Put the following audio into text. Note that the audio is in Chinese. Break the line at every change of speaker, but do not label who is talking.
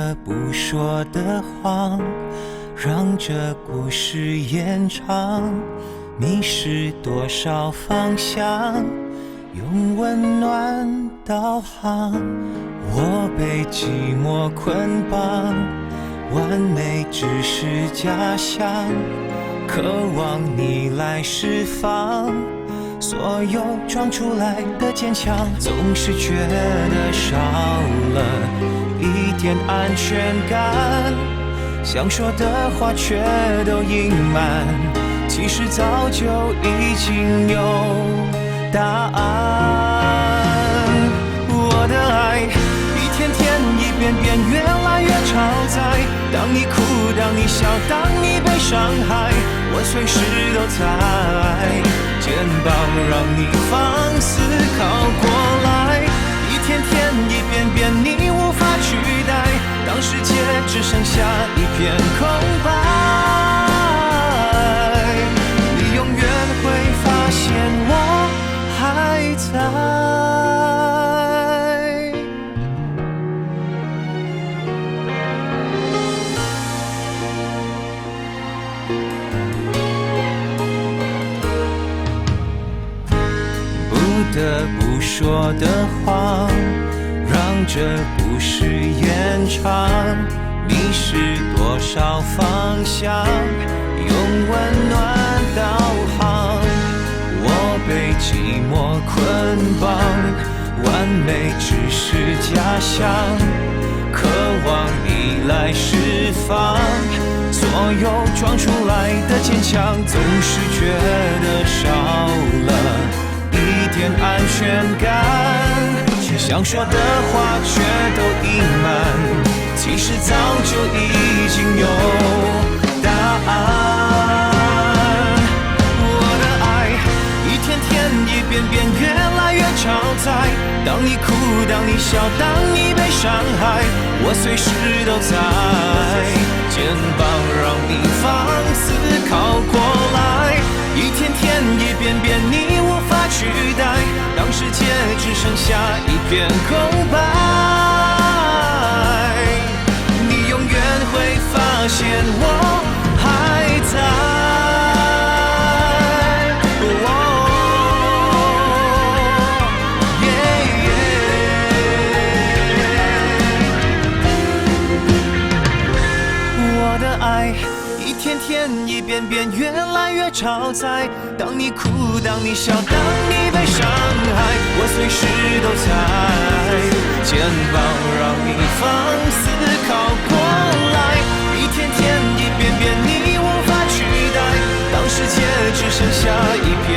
得不说的谎，让这故事延长。迷失多少方向，用温暖导航。我被寂寞捆绑，完美只是假象，渴望你来释放。所有装出来的坚强，总是觉得少了一点安全感，想说的话却都隐瞒，其实早就已经有答案。我的爱一天天一遍遍越来越超载，当你哭，当你笑，当你被伤害，我随时都在肩膀，让你放思考过来。一天天一遍遍你无法取代，当世界只剩下一片空白，你永远会发现我还在。不得不说的谎，让这故事延长。迷失多少方向，用温暖导航。我被寂寞捆绑，完美只是假象，渴望你来释放。所有装出来的坚强，总是觉得少了一点安全感，想说的话却都隐瞒，其实早就已经有答案。我的爱一天天一遍遍越来越超载，当你哭，当你笑，当你被伤害，我随时都在肩膀，让你放思考过来。一天天一遍遍你无法取代，当世界只剩下一片空白，你永远会发现我还在。我的爱一天天一遍遍越来越超载，当你哭，当你笑，当你被伤害，我随时都在肩膀，让你放思考过来。一天天一遍遍你无法取代，当世界只剩下一片